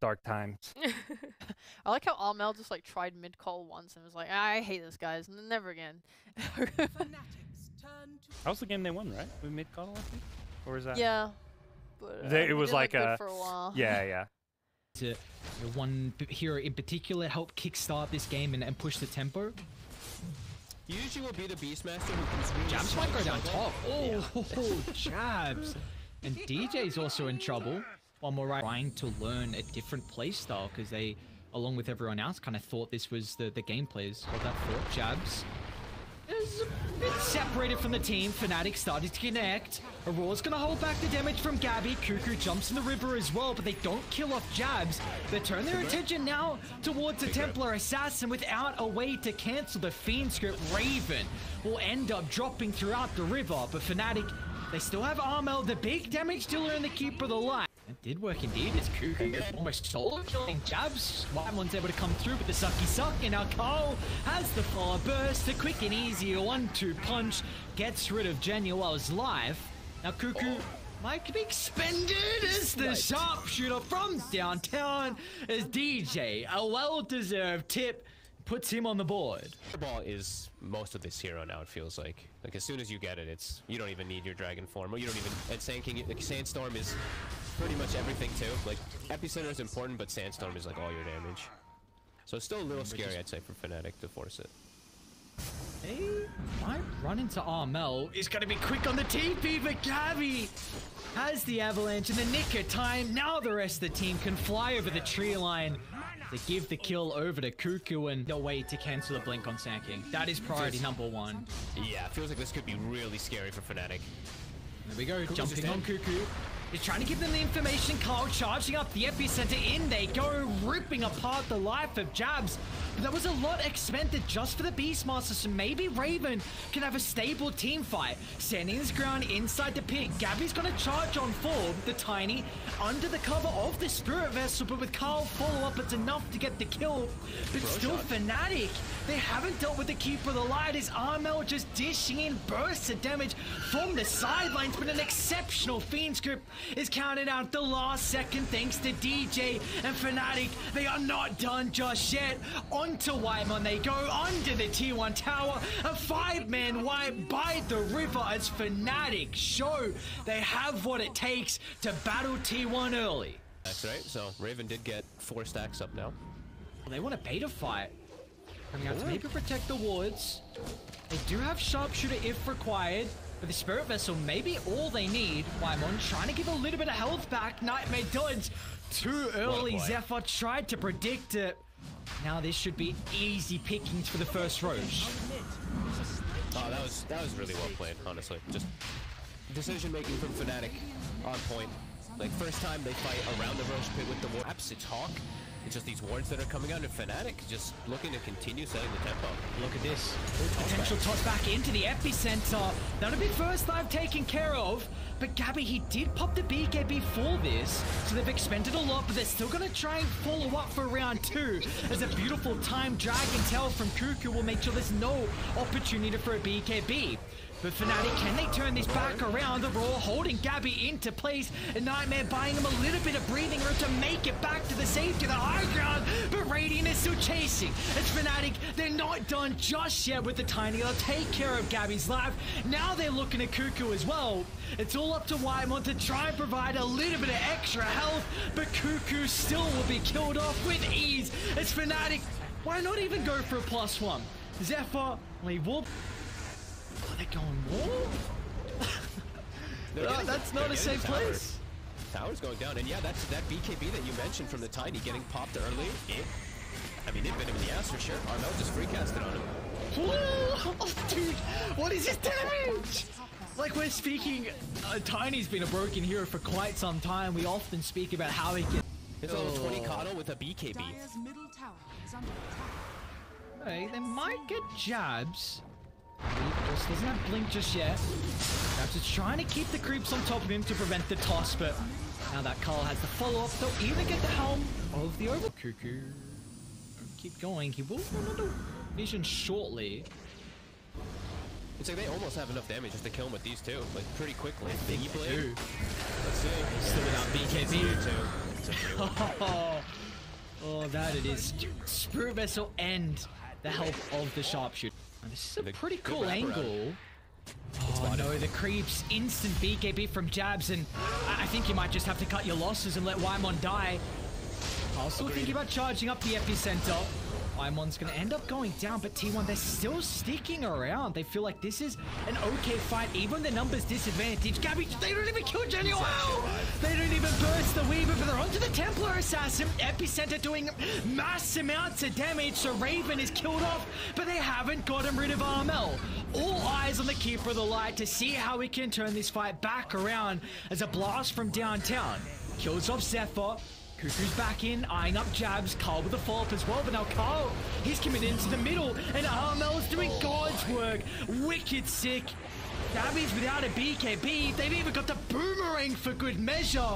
dark times. I like how Armel just like tried mid call once and was like, I hate this guys, and then never again. That was the game they won, right? We mid Kotl, I think? Or is that? Yeah. But, it was like good for a while. Yeah. To one hero in particular help kickstart this game and push the tempo. Usually will be the Beastmaster who can really Jabs might go down top. Oh, Jabs. And DJ's also in trouble. While Morai trying to learn a different playstyle because they, along with everyone else, kind of thought this was the gameplays of that thought. Jabs is a bit separated from the team. Fnatic started to connect. Aurora's gonna hold back the damage from Gabby. Cuckoo jumps in the river as well, but they don't kill off Jabs. They turn their attention now towards the Templar Assassin without a way to cancel the Fiend script. Raven will end up dropping throughout the river, but Fnatic, they still have Armel, the big damage dealer and the keeper of the light. It did work indeed, as Cuckoo almost solo killing Jabs. Whitemon's able to come through with the sucky suck, and now Cole has the follow burst, a quick and easy 1-2 punch, gets rid of Genuel's life. Now Cuckoo might be expended as the sharpshooter from downtown, as DJ, a well-deserved tip, puts him on the board. Ball is most of this hero now, it feels like. Like, as soon as you get it, it's... You don't even need your Dragon form. You don't even... And Sand King... Like, Sandstorm is pretty much everything, too. Like, Epicenter is important, but Sandstorm is, like, all your damage. So it's still a little scary, I'd say, for Fnatic to force it. They might run into Armel. He's going to be quick on the TP, but Gabby has the avalanche in the nick of time. Now the rest of the team can fly over the tree line to give the kill over to Cuckoo and no way to cancel the blink on Sand King. That is priority number one. Yeah, it feels like this could be really scary for Fnatic. There we go, jumping on Cuckoo. He's trying to give them the information. Carl charging up the epicenter. In they go, ripping apart the life of Jabs. But that was a lot expended just for the Beastmaster, so maybe Raven can have a stable team fight. Standing his ground inside the pit. Gabby's gonna charge on forward, the Tiny, under the cover of the Spirit Vessel, but with Carl follow-up, it's enough to get the kill. But still Fnatic, they haven't dealt with the Keeper of the Light, as Armel just dishing in bursts of damage from the sidelines, but an exceptional Fiend script is counted out the last second thanks to DJ and Fnatic. They are not done just yet. Onto Whitemon they go, under the T1 tower. A 5-man wipe by the river as Fnatic show they have what it takes to battle T1 early. That's right, so Raven did get 4 stacks up now. They want a beta fight. Coming out to maybe protect the wards. They do have Sharpshooter if required. But the Spirit Vessel may be all they need. Whitemon trying to give a little bit of health back. Nightmare dodge too early. Zephyr tried to predict it. Now this should be easy pickings for the first Roche. Oh, that was really well played, honestly. Just decision making from Fnatic on point. Like, first time they fight around the Roche pit with the ward. Perhaps it's Hawk. It's just these wards that are coming out, and Fnatic just looking to continue setting the tempo. Look at this. Potential toss back into the epicenter. That'll be first dive taken care of. But Gabby, he did pop the BKB for this. So they've expended a lot, but they're still going to try and follow up for round 2. As a beautiful time Dragon Tail from Cuckoo will make sure there's no opportunity for a BKB. But Fnatic, can they turn this back around? The Raw holding Gabby into place. And Nightmare buying him a little bit of breathing room to make it back to the safety of the high ground. But Radiant is still chasing. It's Fnatic. They're not done just yet with the Tiny. They'll take care of Gabby's life. Now they're looking at Cuckoo as well. It's all up to Whitemon to try and provide a little bit of extra health. But Cuckoo still will be killed off with ease. It's Fnatic. Why not even go for a +1? Zephyr, Lee Wolf. Oh, they're going more? No, that's not a safe place. Tower's going down, and yeah, that's that BKB that you mentioned from the Tiny getting popped early. I mean, it bit him in the ass for sure. Armel just free-casted on him. Oh, dude, what is his damage? Like, we're speaking, Tiny's been a broken hero for quite some time. We often speak about how he can... It's a little 20 Kotl with a BKB. Hey, they might get Jabs. Just doesn't have blink just yet. Jabs is trying to keep the creeps on top of him to prevent the toss, but now that Carl has the follow-up, they'll either get the helm of the over. Cuckoo. Keep going. He will run under vision shortly. It's like they almost have enough damage just to kill him with these two, like pretty quickly. They do. Let's see. Still without BKB. So a 3-1. Oh, that it is. Spirit Vessel and the help of the sharpshooter. And this is a pretty cool angle. Oh no, the creeps, instant BKB from jabs, and I think you might just have to cut your losses and let Waimon die. I'm still thinking about charging up the epicenter. Waimon's gonna end up going down, but T1, they're still sticking around. They feel like this is an okay fight, even the numbers disadvantage. Gabby, they don't even kill Jenny. Wow! They don't even burst the Weaver, but they're onto the Templar Assassin. Epicenter doing mass amounts of damage, so Raven is killed off, but they haven't gotten rid of Armel. All eyes on the Keeper of the Light to see how we can turn this fight back around as a blast from downtown kills off Zephyr. Cuckoo's back in, eyeing up jabs. Carl with the follow-up as well, but now Carl, he's committed into the middle, and Armel's doing God's work. Wicked sick. Gabby's without a BKB. They've even got the boomerang for good measure.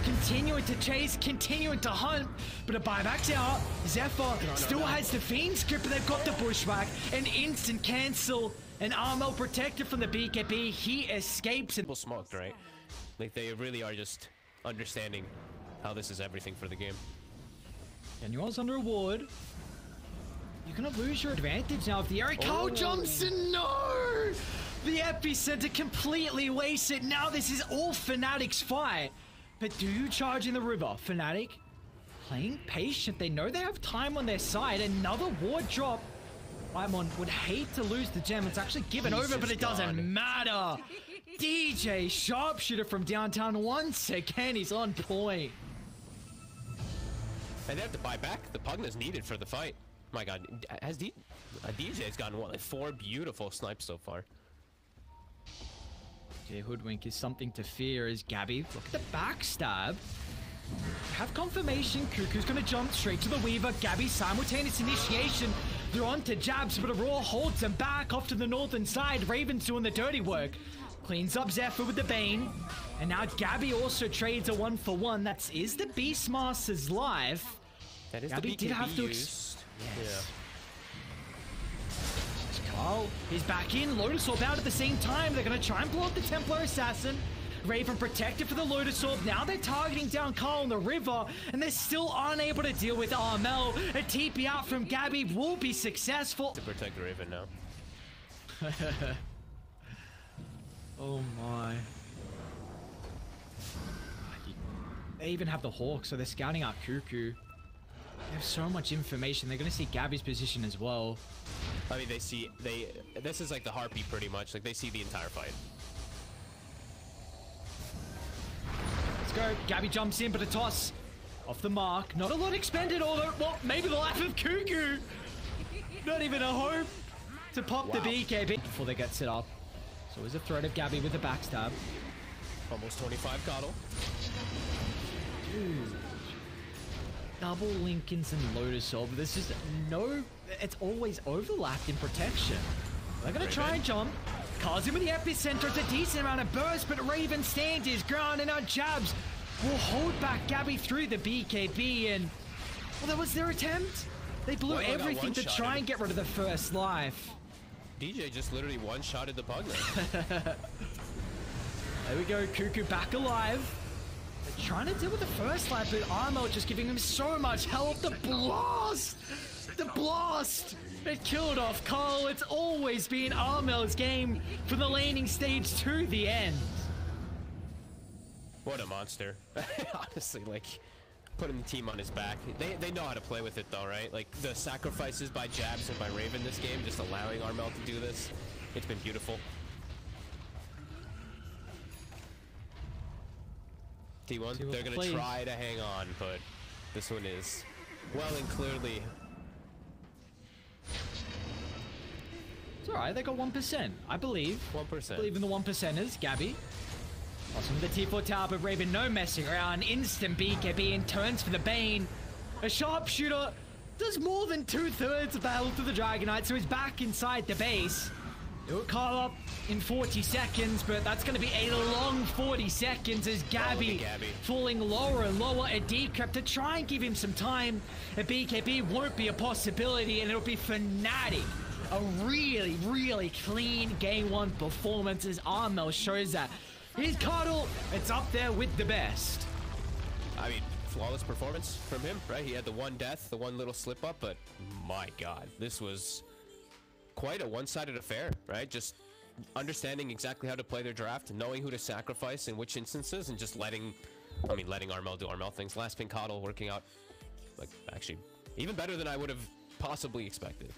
Continuing to chase, continuing to hunt, but a buyback's out. Zephyr still has the Fiend's grip, but they've got the bushwhack. An instant cancel, and Armel protected from the BKB. He escapes. People smoked, right? Like, they really are just understanding how this is everything for the game. And yours under a ward. You're gonna lose your advantage now if the Eric Carl jumps in. No! The epicenter completely wasted. Now this is all Fnatic's fight. But do you charge in the river? Fnatic playing patient. They know they have time on their side. Another ward drop. Waimon would hate to lose the gem. It's actually given over, but it doesn't matter. DJ Sharpshooter from downtown once again. He's on point. And they have to buy back. The Pugna's needed for the fight. My god, has DJ's gotten what, like 4 beautiful snipes so far. DJ Hoodwink is something to fear as Gabby. Look at the backstab. Have confirmation. Cuckoo's gonna jump straight to the Weaver. Gabby simultaneous initiation. They're on to jabs, but Aurora holds them back off to the northern side. Raven's doing the dirty work. Cleans up Zephyr with the Bane. And now Gabby also trades a 1-for-1. That is the Beastmaster's life. That is Gabby the BKB did have to used. Yes. Yeah. Carl is back in. Lotus Orb out at the same time. They're going to try and blow up the Templar Assassin. Raven protected for the Lotus Orb. Now they're targeting down Carl in the river, and they're still unable to deal with Armel. A TP out from Gabby will be successful. To protect the Raven now. Oh my. They even have the Hawk, so they're scouting out Cuckoo. They have so much information. They're going to see Gabby's position as well. I mean, this is like the Harpy pretty much. Like, they see the entire fight. Let's go. Gabby jumps in, but a toss off the mark. Not a lot expended, although, well, maybe the life of Cuckoo. Not even a hope to pop the BKB before they get set up. So there's a threat of Gabby with the backstab. Almost 25 Kotl. Dude. Double Lincolns and Lotus Orb. This is it's always overlapped in protection. They're gonna try and jump. Calls him in the epicenter. It's a decent amount of burst, but Raven stands his ground, and our jabs will hold back Gabby through the BKB. And well, that was their attempt. They blew everything to try and get rid of the first life. DJ just literally one-shotted the Pugna. There we go. Cuckoo back alive. They're trying to deal with the first life, but Armel just giving him so much help. The blast! The blast! It killed off Carl. It's always been Armel's game from the laning stage to the end. What a monster. Honestly, like, putting the team on his back. They know how to play with it though, right? Like, the sacrifices by jabs and by Raven this game, just allowing Armel to do this. It's been beautiful. T1, they're gonna try to hang on, but this one is well and clearly. It's alright, they got 1%, I believe. 1%. I believe in the 1%ers. Gabby. Awesome with the T4 tower, but Raven no messing around. Instant BKB and turns for the Bane. A sharpshooter does more than 2/3 of the health of the Dragonite, so he's back inside the base. It'll call up in 40 seconds, but that's going to be a long 40 seconds as Gabby falling lower and lower. A decrypt to try and give him some time. A BKB won't be a possibility, and it'll be Fnatic. A really, really clean game one performance as Armel shows that. His Kotl, it's up there with the best. I mean, flawless performance from him, right? He had the one death, the one little slip up, but my god, this was quite a one-sided affair, right? Just understanding exactly how to play their draft, knowing who to sacrifice in which instances, and just letting Armel do Armel things. Last pin Kotl working out, like, actually even better than I would have possibly expected.